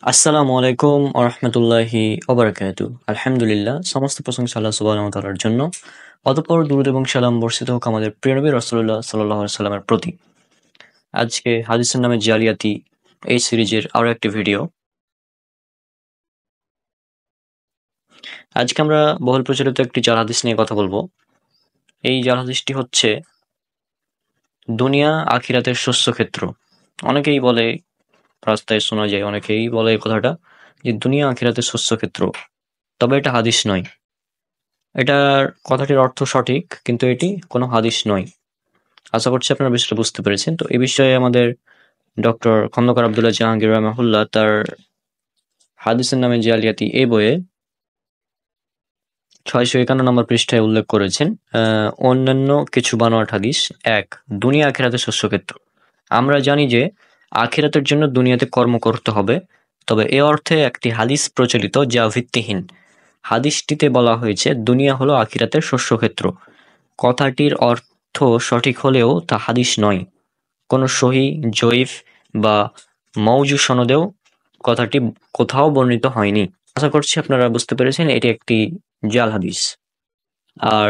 আসসালামু আলাইকুম আরহামতুল্লাহি ওবারাকাতু। আলহামদুলিল্লাহ, সমস্ত প্রশংসা আল্লাহ সুবহানাহু ওয়া তাআলার জন্য। অতঃপর দুরূদ এবং সালাম বর্ষিত হোক আমাদের প্রিয় নবী রাসূলুল্লাহ সাল্লাল্লাহু আলাইহি সাল্লামের প্রতি। আজকে হাদিসের নামে জালিয়াতি এই সিরিজের আরো একটি ভিডিও। আজকে আমরা বহুল প্রচলিত একটি জাল হাদিস নিয়ে কথা বলবো। এই জাল হাদিসটি হচ্ছে দুনিয়া আখিরাতের শস্য ক্ষেত্র। অনেকেই বলে, রাস্তায় শোনা যায় অনেকেই বলে এই কথাটা, যে দুনিয়া আখিরাতের শস্য ক্ষেত্র। তবে এটা হাদিস নয়। এটার কথাটির অর্থ সঠিক, কিন্তু এটি কোনো হাদিস নয়। আশা করছি আপনারা বিষয়টা বুঝতে পেরেছেন। তো এই বিষয়ে আমাদের ডক্টর খন্দকার আব্দুল্লাহ জাহাঙ্গীর রহমাহুল্লাহ তার হাদিসের নামে জালিয়াতি এই বইয়ে 651 নম্বর পৃষ্ঠায় উল্লেখ করেছেন অন্যান্য কিছু বানোয়াট হাদিস। এক, দুনিয়া আখিরাতের শস্যক্ষেত্র। আমরা জানি যে আখিরাতের জন্য দুনিয়াতে কর্ম করতে হবে, তবে এ অর্থে একটি হাদিস প্রচলিত যা ভিত্তিহীন। হাদিসটিতে বলা হয়েছে দুনিয়া হলো আখিরাতের শস্যক্ষেত্র। কথাটির অর্থ সঠিক হলেও তা হাদিস নয়। কোনো সহিহ, জয়ীফ বা মওজু সনদেও কথাটি কোথাও বর্ণিত হয়নি। আশা করছি আপনারা বুঝতে পেরেছেন এটি একটি জাল হাদিস। আর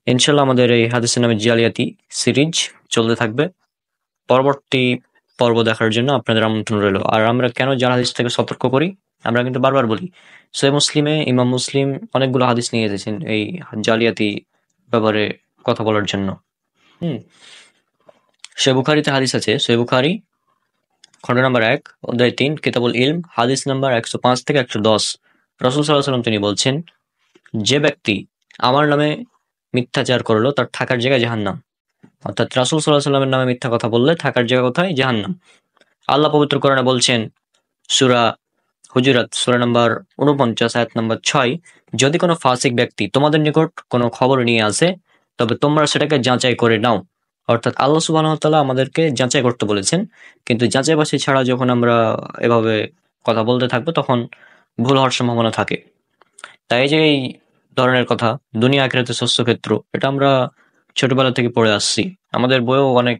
ইনশাল্লাহ আমাদের এই হাদিসের নামে জালিয়াতি সিরিজ চলতে থাকবে। পরবর্তী পর্ব দেখার জন্য আপনাদের আমন্ত্রণ রইল। আর আমরা কেন জাল হাদিস থেকে সতর্ক করি, আমরা কিন্তু বারবার বলি। সহিহ মুসলিমে ইমাম মুসলিম অনেকগুলো হাদিস নিয়ে এসেছেন এই জালিয়াতি ব্যাপারে কথা বলার জন্য। সহিহ বুখারীতে হাদিস আছে, সহিহ বুখারী খণ্ড নম্বর 1 অধ্যায় 3 কিতাবুল ইলম হাদিস নাম্বার 105 থেকে 110। রাসূল সাল্লাল্লাহু আলাইহি ওয়াসাল্লাম তিনি বলছেন, যে ব্যক্তি আমার নামে মিথ্যাচার করলো তার থাকার জায়গা জাহান্নাম। অর্থাৎ রাসূল সাল্লাল্লাহু আলাইহি ওয়াসাল্লামের নামে মিথ্যা কথা বললে থাকার জায়গা কোথায়? জাহান্নাম। আল্লাহ পবিত্র কোরআনে বলছেন, সূরা হুজুরাত সূরা নাম্বার 49 আয়াত নাম্বার 6, যদি কোনো ফাসিক ব্যক্তি তোমাদের নিকট কোনো খবর নিয়ে আসে তবে তোমরা সেটাকে যাচাই করে নাও। অর্থাৎ আল্লাহ সুবহানাহু ওয়া তাআলা আমাদেরকে যাচাই করতে বলেছেন, কিন্তু যাচাই বাছাই ছাড়া যখন আমরা এভাবে কথা বলতে থাকবো তখন ভুল হওয়ার সম্ভাবনা থাকে। তাই যে এই ধরনের কথা দুনিয়া আখিরাতের শস্যক্ষেত্র, এটা আমরা ছোটবেলা থেকে পড়ে আসছি, আমাদের বইও অনেক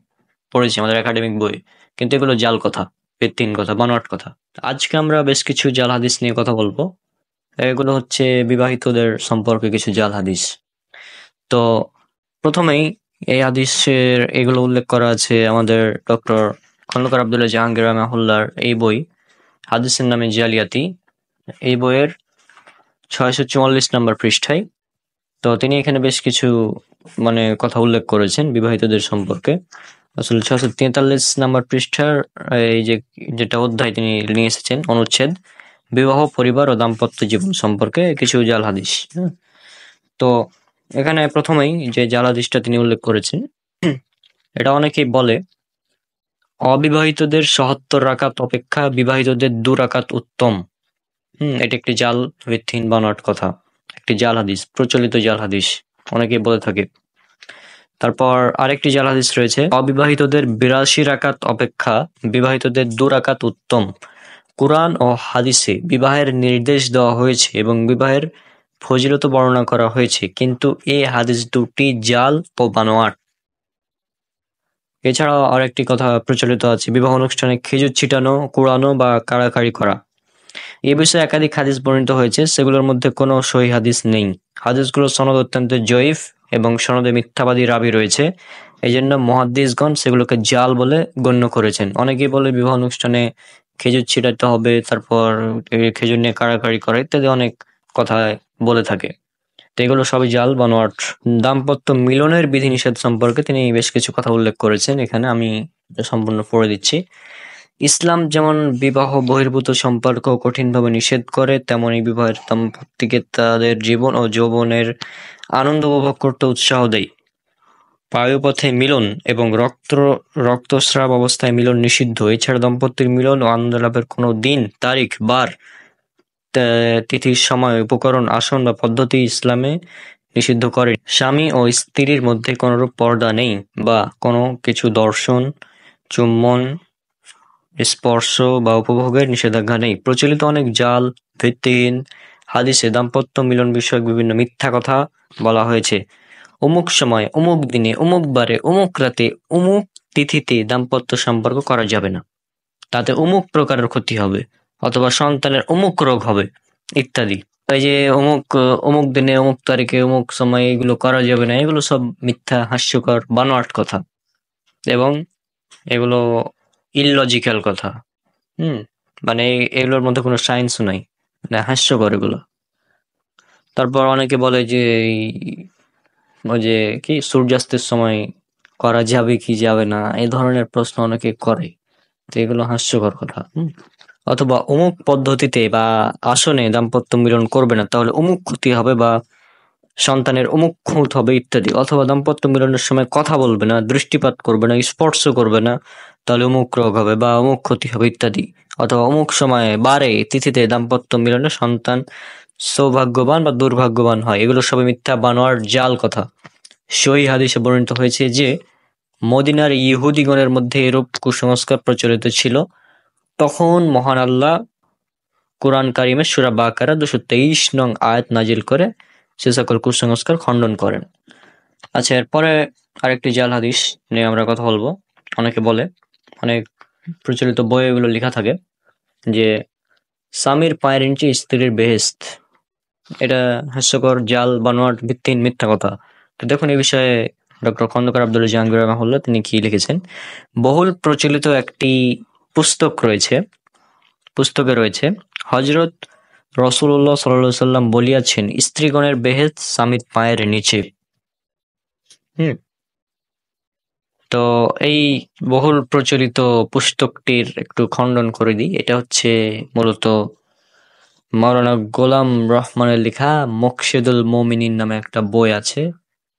পড়েছি, আমাদের একাডেমিক বই। কিন্তু এগুলো জাল কথা, ভিত্তিহীন কথা, বানোয়াট কথা। আজকে আমরা বেশ কিছু জাল হাদিস নিয়ে কথা বলবো। এগুলো হচ্ছে বিবাহিতদের সম্পর্কে কিছু জাল হাদিস। তো প্রথমেই এই হাদিসের এগুলো উল্লেখ করা আছে আমাদের ডক্টর খন্দকার আব্দুল্লাহ জাহাঙ্গীর রহমাহুল্লাহর এই বই হাদিসের নামে জালিয়াতি, এই বইয়ের 644 নম্বর পৃষ্ঠায়। তো তিনি এখানে বেশ কিছু কথা উল্লেখ করেছেন বিবাহিতদের সম্পর্কে। আসলে 643 নম্বর পৃষ্ঠার এই যেটা অধ্যায় তিনি নিয়ে এসেছেন, অনুচ্ছেদ বিবাহ, পরিবার ও দাম্পত্য জীবন সম্পর্কে কিছু জাল হাদিস। তো এখানে প্রথমেই যে জাল হাদিসটা তিনি উল্লেখ করেছেন, এটা অনেকেই বলে অবিবাহিতদের ৭৭ রাকাত অপেক্ষা বিবাহিতদের ২ রাকাত উত্তম। এটা একটি জাল, ভিত্তিহীন, বানোয়াট কথা, একটি জাল হাদিস, প্রচলিত জাল হাদিস, অনেকেই বলে থাকে। তারপর আরেকটি জাল হাদিস রয়েছে, অবিবাহিতদের ৮২ রাকাত অপেক্ষা বিবাহিতদের ২ রাকাত উত্তম। কুরআন ও হাদিসে বিবাহের নির্দেশ দেওয়া হয়েছে এবং বিবাহের ফজিলত বর্ণনা করা হয়েছে, কিন্তু এই হাদিস দুটি জাল ও বানোয়াট। এছাড়াও আরেকটি কথা প্রচলিত আছে, বিবাহ অনুষ্ঠানে খেজুর ছিটানো, কুড়ানো বা কাড়াকাড়ি করা। এ বিষয়ে একাধিক হাদিস বর্ণিত হয়েছে, সেগুলোর মধ্যে কোনো সহিহ হাদিস নেই। হাদিসগুলোর সনদ অত্যন্ত জয়ীফ এবং সনদে মিথ্যাবাদী রাবী রয়েছে। এই জন্য মুহাদ্দিসগণ সেগুলোকে জাল বলে গণ্য করেছেন। অনেকেই বলে বিবাহ অনুষ্ঠানে খেজুর ছিটাতে হবে, তারপর খেজুর নিয়ে কাড়াকাড়ি করা ইত্যাদি অনেক কথা বলে থাকে। তো এগুলো সবই জাল, বানোয়াট। দাম্পত্য মিলনের বিধিনিষেধ সম্পর্কে তিনি বেশ কিছু কথা উল্লেখ করেছেন, এখানে আমি সম্পূর্ণ পড়ে দিচ্ছি। ইসলাম যেমন বিবাহ বহির্ভূত সম্পর্ক কঠিনভাবে নিষেধ করে, তেমনি বিবাহের দম্পতিকে তাদের জীবন ও যৌবনের আনন্দ উপভোগ করতে উৎসাহ দেয়। বায়ুপথে মিলন এবং রক্তস্রাব অবস্থায় মিলন নিষিদ্ধ। এছাড়া দম্পতির মিলন ও আনন্দ লাভের কোনো দিন, তারিখ, বার, তিথির সময়, উপকরণ, আসন বা পদ্ধতি ইসলামে নিষিদ্ধ করে। স্বামী ও স্ত্রীর মধ্যে কোনরূপ পর্দা নেই বা কোনো কিছু দর্শন, চুম্বন, স্পর্শ বা উপভোগের নিষেধাজ্ঞা নেই। প্রচলিত অনেক জাল, ভিত্তিহীন হাদিসে দাম্পত্য মিলন বিষয়ক বিভিন্ন মিথ্যা কথা বলা হয়েছে। অমুক সময়, অমুক দিনে, অমুক বারে, অমুক রাতে, অমুক তিথিতে দাম্পত্য সম্পর্ক করা যাবে না, তাতে অমুক প্রকারের ক্ষতি হবে। অথবা সন্তানের অমুক রোগ হবে ইত্যাদি। এই যে অমুক দিনে অমুক তারিখে অমুক সময়ে এগুলো করা যাবে না, এগুলো সব মিথ্যা, হাস্যকর, বানোয়াট কথা এবং এগুলো ইললজিক্যাল কথা। মানে এগুলোর মধ্যে কোনো সায়েন্সও নাই, মানে হাস্যকর এগুলো। তারপর অনেকে বলে যে ওই যে কি সূর্যাস্তের সময় করা যাবে কি যাবে না, এই ধরনের প্রশ্ন অনেকে করে, তো এগুলো হাস্যকর কথা। অথবা অমুক পদ্ধতিতে বা আসনে দাম্পত্য মিলন করবে না তাহলে অমুক ক্ষতি হবে, বা সন্তানের অমুক খুঁত হবে ইত্যাদি। অথবা দাম্পত্য মিলনের সময় কথা বলবে না, দৃষ্টিপাত করবে না, স্পর্শ করবে না, তাহলে অমুক রোগ হবে বা অমুক ক্ষতি হবে ইত্যাদি। অথবা অমুক সময়ে বারে তিথিতে দাম্পত্য মিলনে সন্তান সৌভাগ্যবান বা দুর্ভাগ্যবান হয়, এগুলো সবই মিথ্যা, বানোয়ার, জাল কথা। সহিহ হাদিসে বর্ণিত হয়েছে যে মদিনার ইহুদিগণের মধ্যে এরূপ কুসংস্কার প্রচলিত ছিল। তখন মহান আল্লাহ কুরআন কারিমে সূরা বাকারা 223 নং আয়াত নাজিল করে সে সকল কুসংস্কার খণ্ডন করেন। আচ্ছা, এরপরে আরেকটি জাল হাদিস নিয়ে আমরা কথা বলবো। অনেকে বলে, অনেক প্রচলিত বইয়ে এগুলো লেখা থাকে যে স্বামীর পায়ের নিচে স্ত্রীর বেহেশত। এটা হাস্যকর, জাল, বানোয়াট, ভিত্তিহীন, মিথ্যা কথা। তো দেখুন এই বিষয়ে ডক্টর খন্দকার আব্দুল জাহাঙ্গীর রহমাহুল্লাহ তিনি কি লিখেছেন। বহুল প্রচলিত একটি পুস্তকে রয়েছে হযরত রাসূলুল্লাহ সাল্লাল্লাহু আলাইহি সাল্লাম বলিয়াছেন, স্ত্রীগণের বেহেশত স্বামীর পায়ের নিচে। তো এই বহুল প্রচলিত পুস্তকটির একটু খণ্ডন করে দিই। এটা হচ্ছে মূলত মাওলানা গোলাম রহমানের লেখা মুকশিদুল মুমিনিন নামে একটা বই আছে।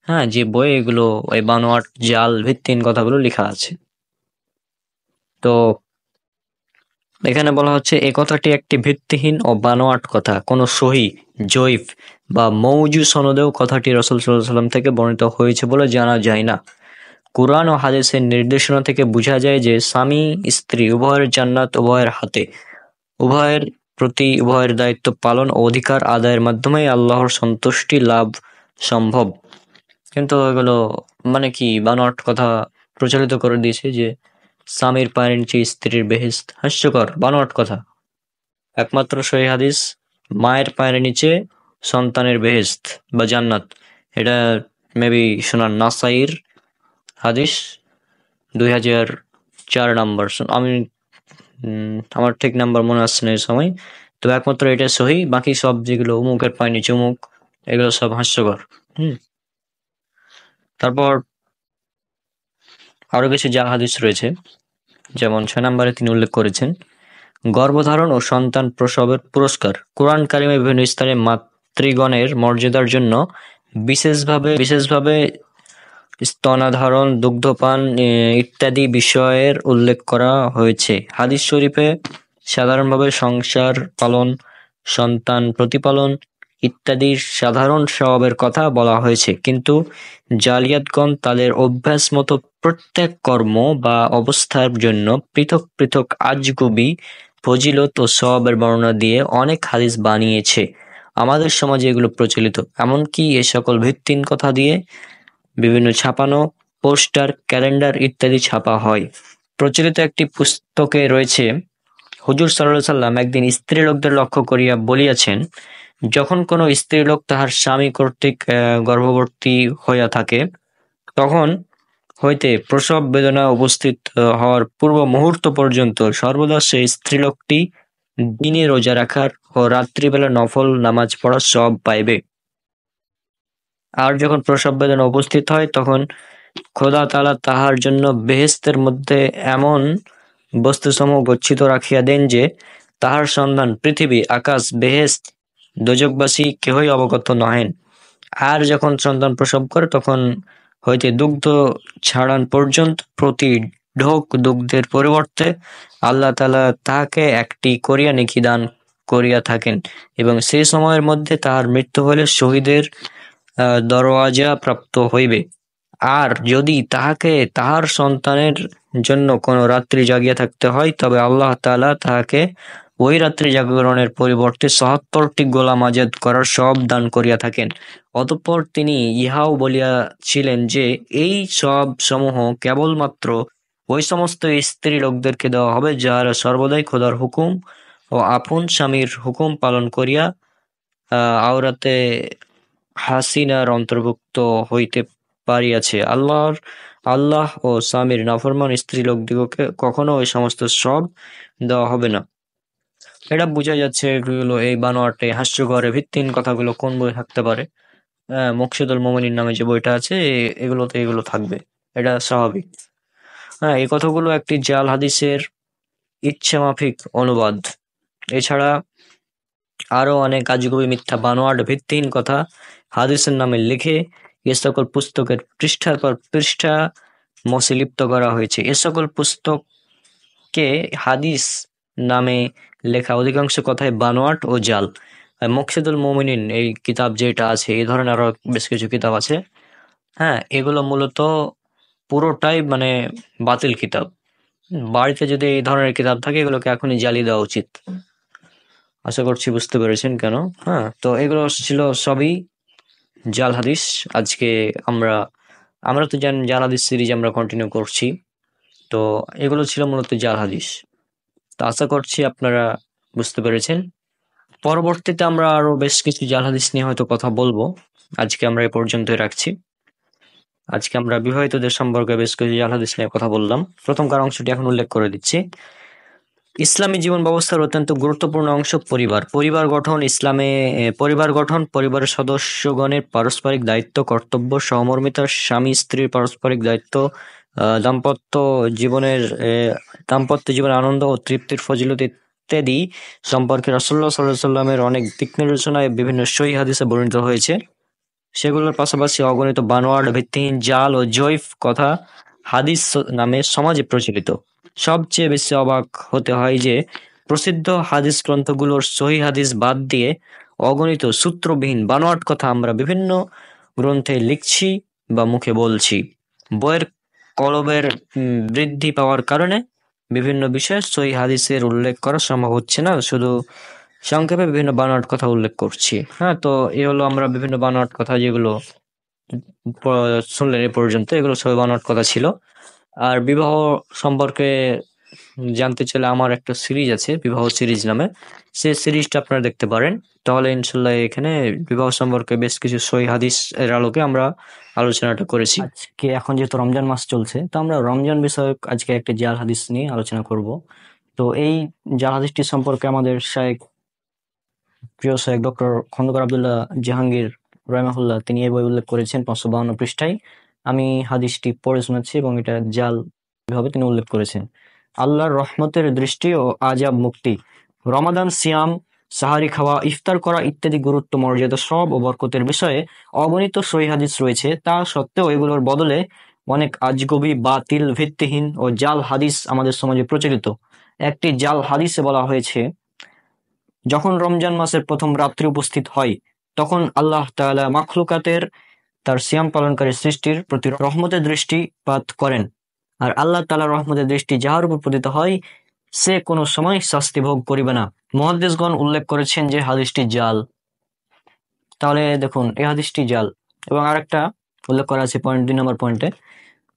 হ্যাঁ, যে বই এগুলো এই বানোয়াট, জাল, ভিত্তিহীন কথাগুলো লেখা আছে। তো এখানে বলা হচ্ছে এই কথাটি একটি ভিত্তিহীন ও বানোয়াট কথা। কোনো সহিহ, জয়ীফ বা মওজু সনদেও কথাটি রাসূল সাল্লাল্লাহু আলাইহি ওয়াসাল্লাম থেকে বর্ণিত হয়েছে বলে জানা যায় না। কুরআন ও হাদিসের নির্দেশনা থেকে বোঝা যায় যে স্বামী স্ত্রী উভয়ের জান্নাত উভয়ের হাতে। উভয়ের প্রতি উভয়ের দায়িত্ব পালন ও অধিকার আদায়ের মাধ্যমেই আল্লাহর সন্তুষ্টি লাভ সম্ভব। কিন্তু এগুলো মানে কি বানোয়াট কথা প্রচলিত করে দিয়েছে যে স্বামীর পায়ের নিচে স্ত্রীর বেহেশত। হাস্যকর, বানোয়াট কথা। একমাত্র সহিহ হাদিস মায়ের পায়ের নিচে সন্তানের বেহেশত বা জান্নাত, এটা মেবি শোনার নাসাইর হাদিস 2004 নাম্বার। আমি আমার ঠিক নাম্বার মনে আসছে না এই সময়। তো একমাত্র এটা সহি, বাকি সব যেগুলো অমুকের পায় নিচে অমুক, এগুলো সব হাস্যকর। তারপর আরো কিছু জাল হাদিস রয়েছে, যেমন 6 নম্বরে তিনি উল্লেখ করেছেন গর্ভধারণ ও সন্তান প্রসবের পুরস্কার। কোরআন কারিমে বিভিন্ন স্থানে মাতৃগণের মর্যাদার জন্য বিশেষভাবে স্তনাধারণ, দুগ্ধপান ইত্যাদি বিষয়ের উল্লেখ করা হয়েছে। হাদিস শরীফে সাধারণভাবে সংসার পালন, সন্তান প্রতিপালন ইত্যাদি সাধারণ স্বভাবের কথা বলা হয়েছে, কিন্তু জালিয়াতগণ তাদের অভ্যাস মতো প্রত্যেক কর্ম বা অবস্থার জন্য পৃথক পৃথক আজগুবি ফজিলত ও সওয়াবের বর্ণনা দিয়ে অনেক হাদিস বানিয়েছে। আমাদের সমাজে এগুলো প্রচলিত, এমনকি এ সকল ভিত্তিহীন কথা দিয়ে বিভিন্ন ছাপানো পোস্টার, ক্যালেন্ডার ইত্যাদি ছাপা হয়। প্রচলিত একটি পুস্তকে রয়েছে, হুজুর সাল্লাল্লাহু আলাইহি সাল্লাম একদিন স্ত্রীলোকদের লক্ষ্য করিয়া বলিয়াছেন, যখন কোনো স্ত্রীলোক তাহার স্বামী কর্তৃক গর্ভবতী হইয়া থাকে, তখন হইতে প্রসব বেদনা উপস্থিত হওয়ার পূর্ব মুহূর্ত পর্যন্ত সর্বদা সেই স্ত্রীলোকটি দিনে রোজা রাখার ও রাত্রিবেলা নফল নামাজ পড়ার সওয়াব পাইবে। আর যখন প্রসব বেদনা উপস্থিত হয়, তখন খোদা তাআলা তাহার জন্য বেহেশতের মধ্যে এমন বস্তুসমূহ গচ্ছিত রাখিয়া দেন যে তাহার সন্ধান পৃথিবী, আকাশ, বেহেশত, দোজখবাসী কেহই অবগত নহেন। আর যখন সন্তান প্রসব করে, তখন হইতে দুগ্ধ ছাড়ান পর্যন্ত প্রতি ঢোক দুগ্ধের পরিবর্তে আল্লাহ তাআলা তাহাকে একটি করিয়া নেকি দান করিয়া থাকেন, এবং সেই সময়ের মধ্যে তাহার মৃত্যু হইলে শহীদের দরওয়াজা প্রাপ্ত হইবে। আর যদি তাহাকে তাহার সন্তানের জন্য কোনো রাত্রি জাগিয়া থাকতে হয়, তবে আল্লাহ তাআলা তাহাকে ওই রাত্রি জাগরণের পরিবর্তে ৭৭টি গোলাম আজাদ করার সওয়াব দান করিয়া থাকেন। অতঃপর তিনি ইহাও বলিয়াছিলেন যে এই সওয়াব সমূহ কেবলমাত্র ওই সমস্ত স্ত্রী লোকদেরকে দেওয়া হবে যাহারা সর্বদাই খোদার হুকুম ও আপন স্বামীর হুকুম পালন করিয়া আওরাতে হাসিনার অন্তর্ভুক্ত হইতে পারিয়াছে। আল্লাহ ও স্বামীর নাফরমান স্ত্রীলোকদিগকে কখনো ওই সমস্ত সব দেওয়া হবে না। এটা বোঝা যাচ্ছে এগুলো এই বানোয়াটে হাস্যকর ভিত্তিহীন কথাগুলো কোন বই থাকতে পারে। মকসুদুল মোমিনিন নামে যে বইটা আছে এগুলোতে এগুলো থাকবে, এটা স্বাভাবিক। হ্যাঁ, এই কথাগুলো একটি জাল হাদিসের ইচ্ছামাফিক অনুবাদ। এছাড়া আরো অনেক আজগুবি মিথ্যা বানোয়াট ভিত্তিহীন কথা হাদিসের নামে লিখে এ সকল পুস্তকের পৃষ্ঠার পর পৃষ্ঠা মসে লিপ্ত করা হয়েছে। এ সকল পুস্তককে হাদিস নামে লেখা অধিকাংশ কথাই বানোয়াট ও জাল। মকসুদুল মোমিনিন এই কিতাব যেটা আছে, এই ধরনের আরো বেশ কিছু কিতাব আছে। হ্যাঁ, এগুলো মূলত পুরোটাই মানে বাতিল কিতাব। বাড়িতে যদি এই ধরনের কিতাব থাকে এগুলোকে এখনই জ্বালিয়ে দেওয়া উচিত। আশা করছি বুঝতে পেরেছেন কেন। হ্যাঁ, তো এগুলো ছিল সবই জাল হাদিস। আজকে আমরা আমরা তো জানেন জাল হাদিস সিরিজ আমরা কন্টিনিউ করছি, তো এগুলো ছিল মূলত জাল হাদিস। তো আশা করছি আপনারা বুঝতে পেরেছেন। পরবর্তীতে আমরা আরো বেশ কিছু জাল হাদিস নিয়ে হয়তো কথা বলবো। আজকে আমরা এ পর্যন্তই রাখছি। আজকে আমরা বিবাহিতদের সম্পর্কে বেশ কিছু জাল হাদিস নিয়ে কথা বললাম। প্রথমকার অংশটি এখন উল্লেখ করে দিচ্ছি। ইসলামী জীবন ব্যবস্থার অত্যন্ত গুরুত্বপূর্ণ অংশ পরিবার। পরিবার গঠন ইসলামে পরিবার গঠন পরিবারের সদস্যগণের পারস্পরিক দায়িত্ব, কর্তব্য, সহমর্মিতা, স্বামী স্ত্রীর পারস্পরিক দায়িত্ব, দাম্পত্য জীবনের দাম্পত্য জীবনের আনন্দ ও তৃপ্তির ফজিলত ইত্যাদি সম্পর্কে রাসূলুল্লাহ সাল্লাল্লাহু আলাইহি ওয়াসাল্লামের অনেক দিক নির্দেশনায় বিভিন্ন সহিহ হাদিসে বর্ণিত হয়েছে। সেগুলোর পাশাপাশি অগণিত বানোয়াট, ভিত্তিহীন, জাল ও জয়ফ কথা হাদিস নামে সমাজে প্রচলিত। সবচেয়ে বেশি অবাক হতে হয় যে প্রসিদ্ধ হাদিস গ্রন্থগুলোর সহিহ হাদিস বাদ দিয়ে অগণিত সূত্রবিহীন বানোয়াট কথা আমরা বিভিন্ন গ্রন্থে লিখছি বা মুখে বলছি। বইয়ের কলবের বৃদ্ধি পাওয়ার কারণে বিভিন্ন বিষয়ে সহিহ হাদিসের উল্লেখ করা সম্ভব হচ্ছে না, শুধু সংক্ষেপে বিভিন্ন বানোয়াট কথা উল্লেখ করছি। হ্যাঁ, তো এই হলো আমরা বিভিন্ন বানোয়াট কথা যেগুলো শুনলেন এ পর্যন্ত, এগুলো সবই বানোয়াট কথা ছিল। আর বিবাহ সম্পর্কে জানতে চাইলে আমার একটা সিরিজ আছে বিবাহ সিরিজ নামে, সেই সিরিজটা আপনারা দেখতে পারেন। তাহলে ইনশাল্লাহ এখানে বিবাহ সম্পর্কে বেশ কিছু সহিহ হাদিস এর আলোকে আমরা আলোচনাটা করেছি। আজকে এখন যেহেতু রমজান মাস চলছে, তো আমরা রমজান বিষয়ক আজকে একটা জাল হাদিস নিয়ে আলোচনা করব। তো এই জাল হাদিসটি সম্পর্কে আমাদের প্রিয় শেখ ডক্টর খন্দকার আব্দুল্লাহ জাহাঙ্গীর রাহিমাহুল্লাহ তিনি এই বই উল্লেখ করেছেন 552 পৃষ্ঠায়। আমি হাদিসটি পড়ে শোনাচ্ছি এবং এটা জাল ভাবে তিনি উল্লেখ করেছেন। আল্লাহর রহমতের দৃষ্টি ও আজাব মুক্তি, রমাদান, সিয়াম, সাহারি খাওয়া, ইফতার করা ইত্যাদি গুরুত্ব, মর্যাদা, সব ও বরকতের বিষয়ে অগণিত সহিহ হাদিস রয়েছে। তা সত্ত্বেও এগুলোর বদলে অনেক আজগবি, বাতিল, ভিত্তিহীন ও জাল হাদিস আমাদের সমাজে প্রচলিত। একটি জাল হাদিসে বলা হয়েছে, যখন রমজান মাসের প্রথম রাত্রি উপস্থিত হয় তখন আল্লাহ তাআলা মাখলুকাতের তার সিয়াম পালনকারী সৃষ্টির প্রতি রহমতের দৃষ্টিপাত করেন, আর আল্লাহ তাআলার রহমতের দৃষ্টি যাহার উপর পতিত হয় সে কোনো সময় শাস্তি ভোগ করিবে না। মুহাদ্দিসগণ উল্লেখ করেছেন যে হাদিসটি জাল। তাহলে দেখুন এই হাদিসটি জাল। এবং আরেকটা উল্লেখ করা আছে পয়েন্ট 2 নম্বর পয়েন্টে,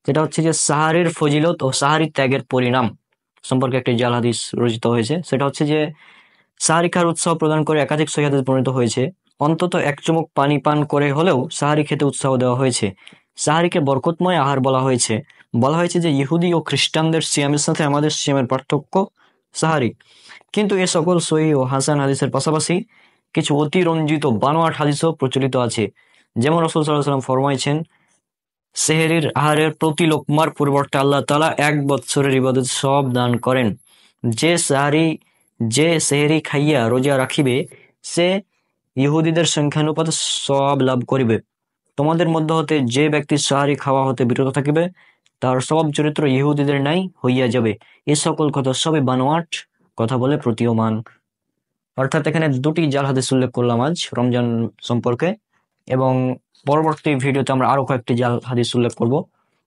যেটা হচ্ছে যে সাহারির ফজিলত ও সাহারি ত্যাগের পরিণাম সম্পর্কে একটি জাল হাদিস রচিত হয়েছে। সেটা হচ্ছে যে সাহারি খাওয়ার উৎসাহ প্রদান করে একাধিক সহিহ হাদিসে বর্ণিত হয়েছে। অন্তত এক চুমুক পানি পান করে হলেও সাহারি খেতে উৎসাহ দেওয়া হয়েছে। সাহারিকে বরকতময় আহার বলা হয়েছে। বলা হয়েছে যে ইহুদি ও খ্রিস্টানদের সিয়ামের সাথে আমাদের সিয়ামের পার্থক্য সাহারি। কিন্তু এ সকল সহিহ ও হাসান হাদিসের পাশাপাশি কিছু অতিরঞ্জিত বানোয়াট হাদিসও প্রচলিত আছে। যেমন রাসূল সাল্লাল্লাহু আলাইহি ওয়াসাল্লাম ফরমাইছেন, সেহরির আহারের প্রতি লোকমার পরিবর্তে আল্লাহ তাআলা 1 বৎসরের ইবাদত সব দান করেন। যে সেহরি খাইয়া রোজা রাখিবে সে ইহুদিদের সংখ্যানুপাতে সওয়াব লাভ করিবে। তোমাদের মধ্য হতে যে ব্যক্তি সাহারি খাওয়া হতে বিরত থাকিবে তার স্বভাব চরিত্র ইহুদিদের ন্যায় হইয়া যাবে। এ সকল কথা সবই বানোয়াট কথা বলে প্রতীয়মান। অর্থাৎ এখানে দুটি জাল হাদিস উল্লেখ করলাম আজ রমজান সম্পর্কে, এবং পরবর্তী ভিডিওতে আমরা আরো কয়েকটি জাল হাদিস উল্লেখ করব।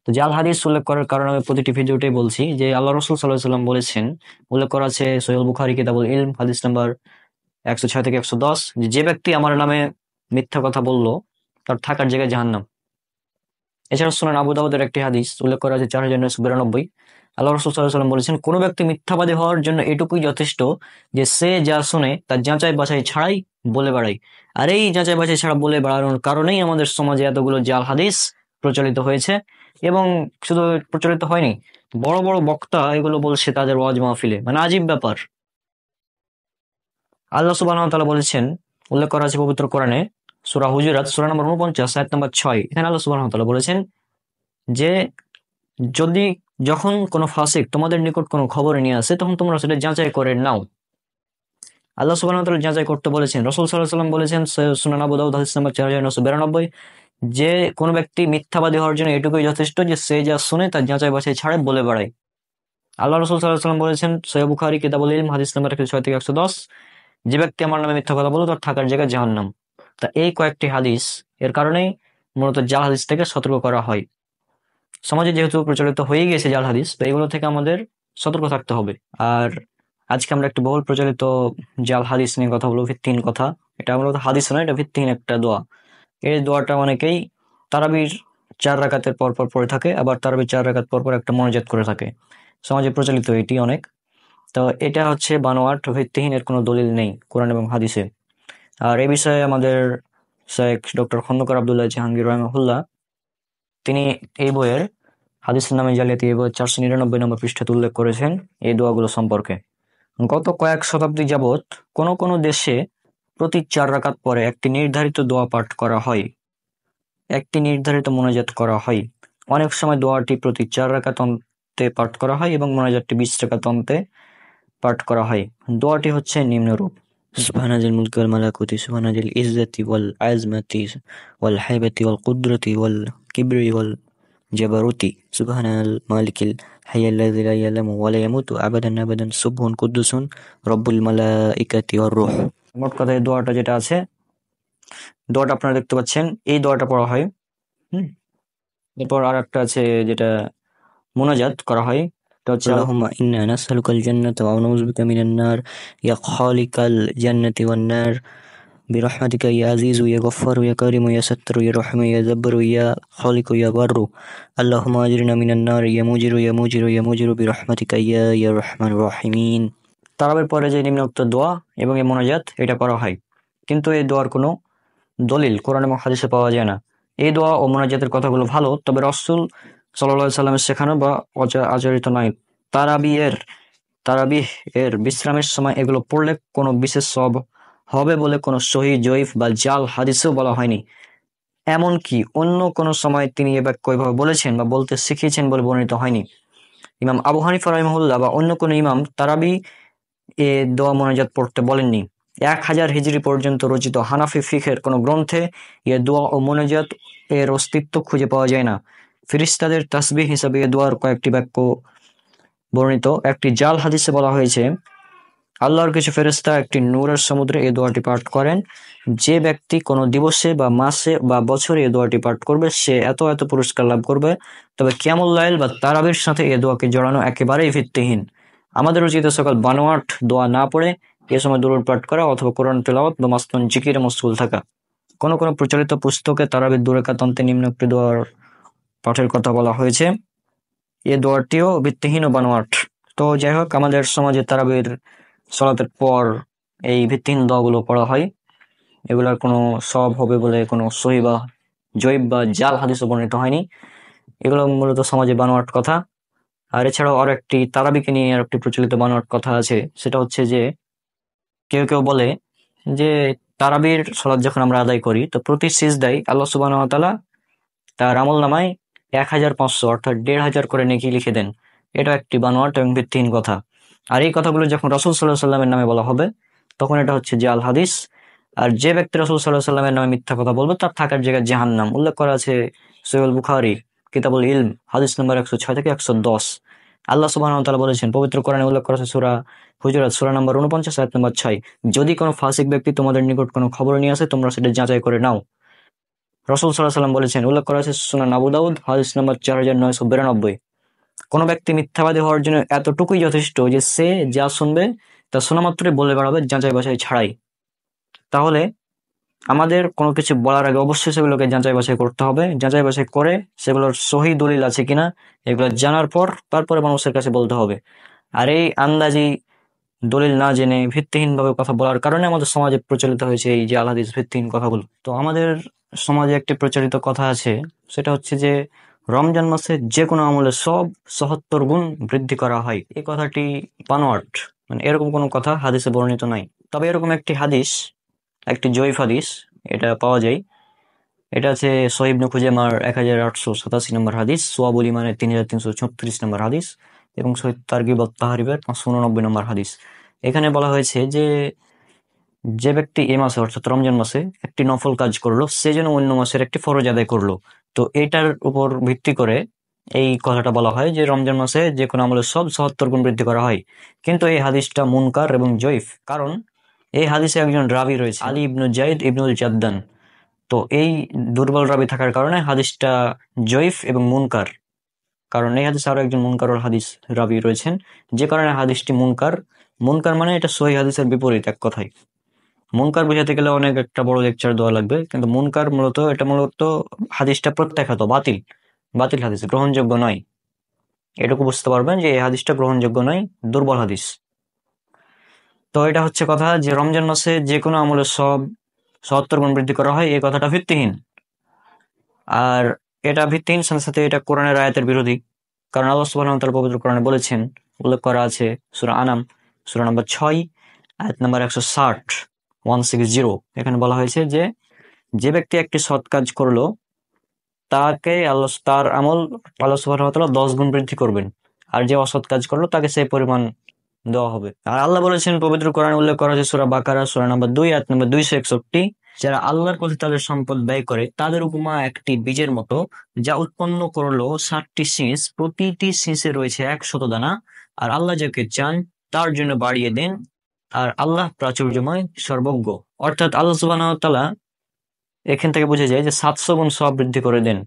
তো জাল হাদিস উল্লেখ করার কারণে আমি প্রতিটি ভিডিওতেই বলছি যে আল্লাহ রাসূল সাল্লাল্লাহু আলাইহি ওয়াসাল্লাম বলেছেন, উল্লেখ করা আছে সহিহ বুখারী কিতাবুল ইলম হাদিস নাম্বার 106 থেকে 110, যে ব্যক্তি আমার নামে মিথ্যা কথা বলল তার থাকার জায়গায় জাহান্নাম। এছাড়া সুনান আবু দাউদের একটি হাদিস উল্লেখ করা আছে 4992। আল্লাহ রাসূল সাল্লাল্লাহু আলাইহি ওয়াসাল্লাম বলেছেন, কোনো ব্যক্তি মিথ্যাবাদী হওয়ার জন্য এটুকুই যথেষ্ট যে সে যা শুনে তার যাচাই বাছাই ছাড়াই বলে বেড়ায়। আর এই যাচাই বাছাই ছাড়া বলে বেড়ানোর কারণেই আমাদের সমাজে এতগুলো জাল হাদিস প্রচলিত হয়েছে। এবং শুধু প্রচলিত হয়নি, বড় বড় বক্তা এগুলো বলছে তাদের ওয়াজ মাহফিলে, মানে আজীব ব্যাপার। আল্লাহ সুবহানাহু ওয়া তাআলা বলেছেন, উল্লেখ করা আছে পবিত্র কোরআনে সূরা হুজুরাত সূরা নম্বর 49 আয়াত নম্বর 6। এখানে আল্লাহ সুবহানাহু ওয়া তাআলা বলেছেন যে যদি যখন কোনো ফাসিক তোমাদের নিকট কোনো খবর নিয়ে আসে তখন তোমরা সেটা যাচাই করে নাও। আল্লাহ সুবহানাহু ওয়া তাআলা যাচাই করতে বলেছেন। রাসূল সাল্লাল্লাহু আলাইহি ওয়াসাল্লাম বলেছেন সুনান আবু দাউদ হাদিস নাম্বার 4992 যে কোনো ব্যক্তি মিথ্যাবাদী হওয়ার জন্য এটুকুই যথেষ্ট যে সে যা শুনে তার যাচাই বাছাই ছাড়াই বলে বেড়ায়। আল্লাহ রাসূল সাল্লাল্লাহু আলাইহি ওয়াসাল্লাম বলেছেন সহিহ বুখারী কিতাবুল ইলম হাদিস নাম্বার 106 থেকে 110, যে ব্যক্তি আমার নামে মিথ্যা কথা বলে তার থাকার জায়গা জাহান্নাম। তা এই কয়েকটি হাদিস এর কারণেই মূলত জাল হাদিস থেকে সতর্ক করা হয়। সমাজে যেহেতু প্রচলিত হয়ে গেছে জাল হাদিস, তো এগুলো থেকে আমাদের সতর্ক থাকতে হবে। আর আজকে আমরা একটু বহুল প্রচলিত জাল হাদিস নিয়ে কথা বলবো, ভিত্তিহীন কথা। এটা মূলত হাদিস নয়, এটা ভিত্তিহীন একটা দোয়া। এই দোয়াটা অনেকেই তারাবির 4 রাকাতের পর পর পড়ে থাকে, আবার তারাবির 4 রাকাত পর পর একটা মোনাজাত করে থাকে। সমাজে প্রচলিত এটি অনেক। তো এটা হচ্ছে বানোয়াট, ভিত্তিহীন, এর কোনো দলিল নেই কোরআন এবং হাদিসে। আর এ বিষয়ে আমাদের শেখ ডক্টর খন্দকার আব্দুল্লাহ জাহাঙ্গীর রহমাহুল্লাহ তিনি এই বইয়ের হাদিসের নামে জালিয়াতি এই বইয়ের 499 নম্বর পৃষ্ঠাতে উল্লেখ করেছেন এই দোয়াগুলো সম্পর্কে। গত কয়েক শতাব্দী যাবৎ কোনো কোনো দেশে প্রতি 4 রাকাত পরে একটি নির্ধারিত দোয়া পাঠ করা হয়, একটি নির্ধারিত মোনাজাত করা হয়। অনেক সময় দোয়াটি প্রতি 4 রাকাত অন্তে পাঠ করা হয় এবং মোনাজাতটি 20 রাকাত অন্তে পাঠ করা হয়। দোয়াটি হচ্ছে নিম্নরূপ: سبحان ذي الملك والملكوت سبحان ذي العزة والعظمة والهيبة والقدرة والكبر والجبروت سبحان المالك الحي الذي لا ينام ولا يموت أبدا أبدا سبح قدوس رب الملائكة والروح। মোট কথা এই দোয়াটা যেটা আছে, দোয়াটা আপনারা দেখতে পাচ্ছেন, এই দোয়াটা পড়া হয়। এরপর আর একটা আছে যেটা মোনাজাত করা হয়, এটা হচ্ছে اللهم إنا نسألك الجنة ونعوذ بك من النار يا خالق الجنة والنار برحمتك يا عزيز يا غفار يا كريم يا ستر يا رحيم يا جبار يا خالق يا بر اللهم أجرنا من النار يا مجير يا مجير يا مجير برحمتك يا رحمن الرحيمين। তারাবের পরে যে নিম্নোক্ত দোয়া এবং এই মোনাজাত এটা করা হয়, কিন্তু এই দোয়ার কোনো দলিল কোরআন এবং হাদিসে পাওয়া যায় না। এই দোয়া ও মোনাজাতের কথাগুলো ভালো, তবে রাসূল সাল্লাল্লাহু আলাইহি সাল্লামের শেখানো বা আচরিত নয়। তারাবিহ এর বিশ্রামের সময় এগুলো পড়লে কোনো বিশেষ সওয়াব হবে বলে কোনো সহিহ জয়ীফ বা জাল হাদিসেও বলা হয়নি। এমনকি অন্য কোনো সময় তিনি এ বাক্য এভাবে বলেছেন বা বলতে শিখিয়েছেন বলে বর্ণিত হয়নি। ইমাম আবু হানিফা রাহিমাহুল্লাহ বা অন্য কোনো ইমাম তারাবি এ দোয়া মোনাজাত পড়তে বলেননি। 1000 হিজরি পর্যন্ত রচিত হানাফি ফিকহের কোনো গ্রন্থে এ দোয়া ও মোনাজাত এর অস্তিত্ব খুঁজে পাওয়া যায় না। ফেরেশতাদের তাসবিহ হিসাবে এ দোয়ার কয়েকটি বাক্য বর্ণিত। একটি জাল হাদিসে বলা হয়েছে, আল্লাহর কিছু ফেরেশতা একটি নূরের সমুদ্রে এই দোয়াটি পাঠ করেন। যে ব্যক্তি কোনো দিবসে বা মাসে বা বছরে এই দোয়াটি পাঠ করবে সে এত এত পুরস্কার লাভ করবে। তবে কিয়ামুল লাইল বা তারাবির সাথে এই দোয়াকে জড়ানো একেবারেই ভিত্তিহীন। আমাদের উচিত সকল বানোয়াট দোয়া না পড়ে এ সময় দুরূদ পাঠ করা অথবা কোরআন তেলাওয়াত বা মাসনুন জিকিরে মশগুল থাকা। কোনো কোনো প্রচলিত পুস্তকে তারাবির 2 রাকাত অন্তে নিম্ন একটি দোয়ার পাঠের কথা বলা হয়েছে। এ দোয়াটিও ভিত্তিহীন ও বানোয়াট। তো যাই হোক, আমাদের সমাজে তারাবির সালাতের পর এই ভিত্তিহীন দোয়াগুলো পড়া হয়। এগুলার কোনো সওয়াব হবে বলে কোনো সহিহ বা জয়ীফ বা জাল হাদিসও বর্ণিত হয়নি। এগুলো মূলত সমাজে বানোয়াট কথা। আর এছাড়াও আর একটি তারাবিকে নিয়ে আর একটি প্রচলিত বানোয়াট কথা আছে, সেটা হচ্ছে যে কেউ কেউ বলে যে তারাবির সালাত যখন আমরা আদায় করি তো প্রতি সিজদায় আল্লাহ সুবহানাহু ওয়া তাআলা তার আমল নামায় 1500 অর্থাৎ 1500 করে নেকি লিখে দেন। এটা একটি বানোয়াট এবং ভিত্তিহীন কথা। আর এই কথাগুলো যখন রাসূল সাল্লাল্লাহু আলাইহি সাল্লামের নামে বলা হবে তখন এটা হচ্ছে জাল হাদিস। আর যে ব্যক্তি রাসূল সাল্লাল্লাহু আলাইহি সাল্লামের নামে মিথ্যা কথা বলবে তার থাকার জায়গা জাহান্নাম। উল্লেখ করা আছে সহিহ বুখারী কিতাবুল ইলম হাদিস নম্বর 106 থেকে 110। আল্লাহ সুবহানাহু ওয়া তাআলা বলেছেন, পবিত্র কোরআনে উল্লেখ করা আছে সূরা হুজুরাত সূরা নম্বর 49 আয়াত নম্বর 6, যদি কোনো ফাসিক ব্যক্তি তোমাদের নিকট কোনো খবর নিয়ে আসে তোমরা সেটা যাচাই করে নাও। রাসূল সাল্লাল্লাহু আলাইহি সাল্লাম বলেছেন, উল্লেখ করা আছে সুনান আবু দাউদ হাদিস নম্বর 4992, কোনো ব্যক্তি মিথ্যাবাদী হওয়ার জন্য এতটুকুই যথেষ্ট যে সে যা শুনবে তা শোনা মাত্রই বলে বেড়াবে যাচাই বাছাই ছাড়াই। তাহলে আমাদের কোনো কিছু বলার আগে অবশ্যই সেগুলোকে যাচাই বাছাই করতে হবে, যাচাই বাছাই করে সেগুলোর সহি দলিল আছে কিনা এগুলো জানার পর তারপরে মানুষের কাছে বলতে হবে। আর এই আন্দাজি দলিল না জেনে ভিত্তিহীন ভাবে কথা বলার কারণে আমাদের সমাজে প্রচলিত হয়েছে এই যে আল হাদিস ভিত্তিহীন কথাগুলো। তো আমাদের সমাজে একটি প্রচলিত কথা আছে, সেটা হচ্ছে যে রমজান মাসে যে কোনো আমলে সব ৭৭ গুণ বৃদ্ধি করা হয়। এই কথাটি বানোয়াট, মানে এরকম কোনো কথা হাদিসে বর্ণিত নাই। তবে এরকম একটি হাদিস, একটি জয়ীফ হাদিস এটা পাওয়া যায়। এটা আছে সহিহ ইবনে খুজাইমার 1887 নম্বর হাদিস, সোয়াবুল ইমানের 3336 নম্বর হাদিস এবং সহিহ তারগিব ওয়াত তাহরিবের 589 নম্বর হাদিস। এখানে বলা হয়েছে যে যে ব্যক্তি এই মাসে অর্থাৎ রমজান মাসে একটি নফল কাজ করলো সে যেন অন্য মাসের একটি ফরজ আদায় করলো। তো এটার উপর ভিত্তি করে এই কথাটা বলা হয় যে রমজান মাসে যে কোনো আমলের সব ৭৭ গুণ বৃদ্ধি করা হয়। কিন্তু এই হাদিসটা মুনকার এবং জয়ীফ, কারণ এই হাদিসে একজন রাবী রয়েছে, আলী ইবনু জাইদ ইবনুল জাদ্দান। তো এই দুর্বল রাবী থাকার কারণে হাদিসটা জয়ীফ এবং মুনকার। কারণ এই হাদিসে আরো একজন মুনকারুল হাদিস রাবী রয়েছেন, যে কারণে হাদিসটি মুনকার। মুনকার মানে এটা সহিহ হাদিসের বিপরীত এক কথায়। মুনকার বোঝাতে গেলে অনেক একটা বড় লেকচার দেওয়া লাগবে, কিন্তু মুনকার মূলত হাদিসটা প্রত্যাখ্যাত, বাতিল, বাতিল হাদিস, গ্রহণযোগ্য নয়। এটুকু বুঝতে পারবেন যে এই হাদিসটা গ্রহণযোগ্য নয়, দুর্বল হাদিস। তো এটা হচ্ছে কথা যে রমজান মাসে যে কোনো আমলের সব ৭৭ গুণ বৃদ্ধি করা হয়, এই কথাটা ভিত্তিহীন। আর এটা ভিত্তিহীন সাথে সাথে এটা কোরআনের আয়াতের বিরোধী। কারণ আল্লাহ সুবহানাহু ওয়া তাআলা পবিত্র কোরআনে বলেছেন, উল্লেখ করা আছে সূরা আনাম সূরা নম্বর 6 আয়াত নম্বর 160, 160। এখানে বলা হয়েছে যে যে ব্যক্তি একটি সৎ কাজ করলো তাকে তার আমল আল্লাহ সুবহানাহু ওয়া তাআলা 10 গুণ বৃদ্ধি করবেন, আর যে অসৎ কাজ করলো তাকে সেই পরিমাণ দেওয়া হবে। আর আল্লাহ বলেছেন, পবিত্র কোরআনে উল্লেখ করা আছে সূরা বাকারা সূরা নম্বর 2 আয়াত নম্বর 261, যারা আল্লাহর পথে তাদের সম্পদ ব্যয় করে তাদের উপমা একটি বীজের মতো যা উৎপন্ন করলো 60টি শীষ, প্রতিটি শীষে রয়েছে 100 দানা, আর আল্লাহ যাকে চান তার জন্য বাড়িয়ে দেন, আর আল্লাহ প্রাচুর্যময় সর্বজ্ঞ। অর্থাৎ আল্লাহ সুবহানাহু ওয়া তাআলা এখান থেকে বোঝা যায় যে 700 গুণ সব বৃদ্ধি করে দেন।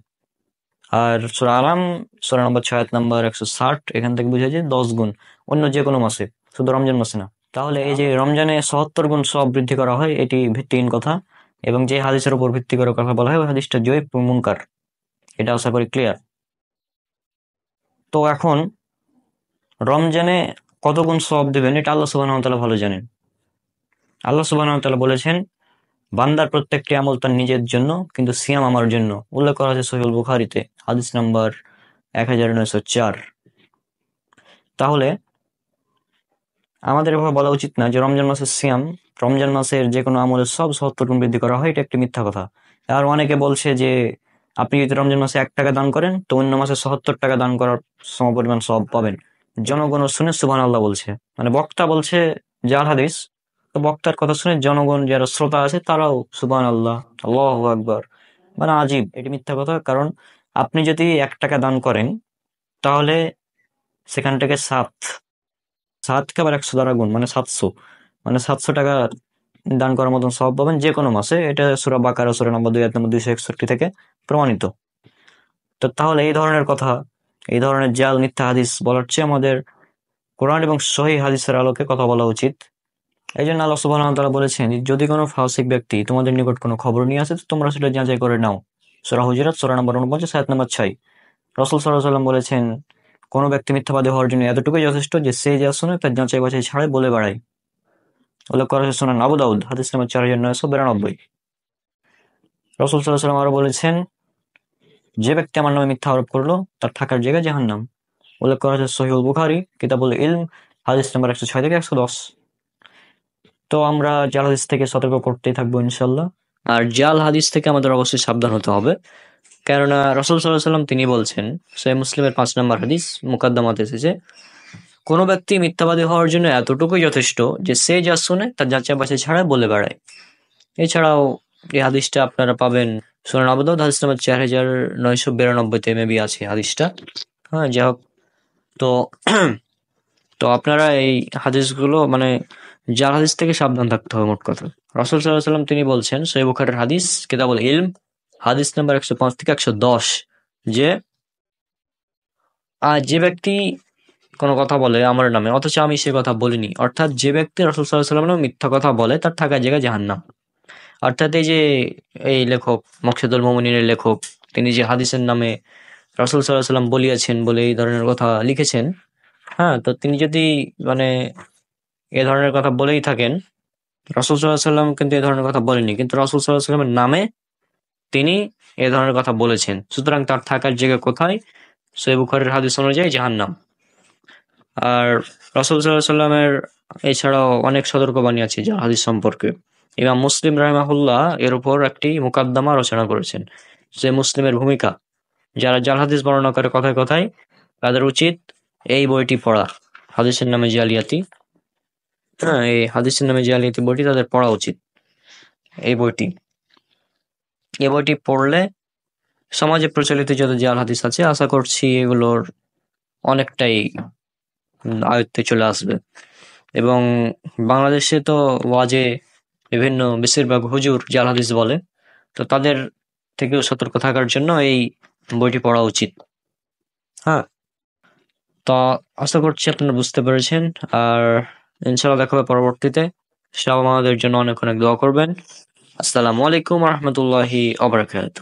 আর সূরা আনাম সূরা নম্বর 6 আয়াত নম্বর 160, এখান থেকে বোঝা যায় 10 গুণ অন্য যে কোনো মাসে, শুধু রমজান মাসে না। তাহলে এই যে রমজানে ৭৭ গুণ সব বৃদ্ধি করা হয় এটি ভিত্তিহীন কথা, এবং যে হাদিসের উপর ভিত্তি করে কথা বলা হয় ওই হাদিসটা জয়ীফ মুনকার। এটা আশা করি ক্লিয়ার। তো এখন রমজানে কত গুণ সওয়াব দিবেন এটা আল্লাহ সুবহানাহু ওয়া তাআলা ভালো জানেন। আল্লাহ সুবহানাহু ওয়া তাআলা বলেছেন, বান্দার প্রত্যেকটি আমল তার নিজের জন্য, কিন্তু সিয়াম আমার জন্য। উল্লেখ করা আছে সহিহুল বুখারীতে হাদিস নাম্বার 1904। তাহলে আমাদের এভাবে বলা উচিত না যে রমজান মাসের সিয়াম, রমজান মাসের যে কোনো আমলের সব ৭০ গুণ বৃদ্ধি করা হয়, এটা একটি মিথ্যা কথা। আর অনেকে বলছে যে আপনি যদি রমজান মাসে 1 টাকা দান করেন তো অন্য মাসে ৭০ টাকা দান করার সমপরিমাণ সওয়াব পাবেন। জনগণ শুনে সুবহানাল্লাহ বলছে, মানে বক্তা বলছে জাল হাদিস, তো বক্তার কথা শুনে জনগণ যারা শ্রোতা আছে তারাও সুবহানাল্লাহ, আল্লাহু আকবার, মানে আজীব, এটি মিথ্যা কথা। কারণ আপনি যদি 1 টাকা দান করেন তাহলে সেখান থেকে 7কে আবার 100 দ্বারা গুণ, মানে 700, মানে 700 টাকা দান করার মতন সওয়াব পাবেন যে কোনো মাসে। এটা সূরা বাকারা সূরা নম্বর 2 আয়াত নম্বর 261 থেকে প্রমাণিত। তো তাহলে এই ধরনের কথা, এই ধরনের জাল মিথ্যা হাদিস বলার চেয়ে আমাদের কোরআন এবং সহিহ হাদিসের আলোকে কথা বলা উচিত। এই জন্য আল্লাহ সুবহানাহু ওয়া তাআলা বলেছেন, যদি কোনো ফাসিক ব্যক্তি তোমাদের নিকট কোনো খবর নিয়ে আসে তো তোমরা সেটা যাচাই করে নাও। সূরা হুজুরাত সূরা নম্বর 49 আয়াত নম্বর 6। রাসূল সাল্লাল্লাহু আলাইহি ওয়াসাল্লাম বলেছেন, কোনো ব্যক্তি মিথ্যাবাদী হওয়ার জন্য এতটুকুই যথেষ্ট যে সে যা শুনে তার যাচাই বাছাই ছাড়াই বলে বেড়ায়। উল্লেখ করা হয়েছে সুনান আবু দাউদ হাদিস নম্বর 4992। রাসূল সাল্লাল্লাহু আলাইহি ওয়াসাল্লাম আরো বলেছেন, যে ব্যক্তি আমার নামে মিথ্যা আরোপ করলো তার থাকার জায়গা জাহান্নাম। উল্লেখ করা হয়েছে সহিহুল বুখারী কিতাবুল ইলম হাদিস নম্বর 106 থেকে 110। তো আমরা জাল হাদিস থেকে সতর্ক করতেই থাকবো ইনশাল্লাহ। আর জাল হাদিস থেকে আমাদের অবশ্যই সাবধান হতে হবে, কেননা রাসূল সাল্লাল্লাহু আলাইহি ওয়াসাল্লাম তিনি বলছেন, সহিহ মুসলিমের 5 নম্বর হাদিস মুকাদ্দামাতে এসেছে, কোনো ব্যক্তি মিথ্যাবাদী হওয়ার জন্য এতটুকুই যথেষ্ট যে সে যা শুনে তার যাচাই বাছাই ছাড়া বলে বেড়ায়। এছাড়াও এই হাদিসটা আপনারা পাবেন সুনান আবু দাউদ হাদিস নম্বর 4992-তে মেবি আছে হাদিসটা। হ্যাঁ, যাই হোক, তো তো আপনারা এই হাদিসগুলো মানে জাল হাদিস থেকে সাবধান থাকতে হবে মোট কথা। রাসূল সাল্লাল্লাহু আলাইহি ওয়াসাল্লাম তিনি বলছেন সহিহ বুখারীর হাদিস কিতাবুল ইলম হাদিস নাম্বার 105 থেকে 110, যে যে ব্যক্তি কোনো কথা বলে আমার নামে অথচ আমি সে কথা বলিনি, অর্থাৎ যে ব্যক্তি রাসূল সাল্লাল্লাহু আলাইহি ওয়াসাল্লামের নামে মিথ্যা কথা বলে তার থাকার জায়গা জাহান্নাম। অর্থাৎ এই লেখক মকসুদুল মুমিনিনের লেখক, তিনি যে হাদিসের নামে রাসূল সাল্লাল্লাহু আলাইহি ওয়াসাল্লাম বলিয়াছেন বলে এই ধরনের কথা লিখেছেন, হ্যাঁ, তো তিনি যদি মানে এ ধরনের কথা বলেই থাকেন, রাসূল সাল্লাল্লাহু আলাইহি ওয়াসাল্লাম কিন্তু এ ধরনের কথা বলেননি, কিন্তু রাসূল সাল্লাল্লাহু আলাইহি ওয়াসাল্লামের নামে তিনি এ ধরনের কথা বলেছেন, সুতরাং তার থাকার জায়গা কোথায়? সহিহ বুখারীর হাদিস অনুযায়ী জাহান্নাম। আর রাসূল সাল্লাল্লাহু আলাইহি ওয়াসাল্লামের এছাড়াও অনেক সতর্কবাণী আছে জাল হাদিস সম্পর্কে। ইমাম মুসলিম রাহিমাহুল্লাহ এর উপর একটি মুকাদ্দমা রচনা করেছেন, যে মুসলিমের ভূমিকা, যারা জাল হাদিস বর্ণনা করে কথায় কথায়, তাদের উচিত এই বইটি পড়া, হাদিসের নামে জালিয়াতি। হ্যাঁ, এই হাদিসের নামে জালিয়াতি বইটি তাদের পড়া উচিত। এই বইটি এই বইটি পড়লে সমাজে প্রচলিত যত জাল হাদিস আছে, আশা করছি এগুলোর অনেকটাই আয়ত্তে চলে আসবে। এবং বাংলাদেশে তো ওয়াজে বিভিন্ন বেশিরভাগ হুজুর জাল হাদিস বলে, তো তাদের থেকেও সতর্ক থাকার জন্য এই বইটি পড়া উচিত। হ্যাঁ, তো আশা করছি আপনারা বুঝতে পেরেছেন। আর ইনশাআল্লাহ দেখা হবে পরবর্তীতে। সব আমাদের জন্য অনেক অনেক দোয়া করবেন। আসসালামু আলাইকুম ওয়া রাহমাতুল্লাহি ওয়া বারাকাতুহু।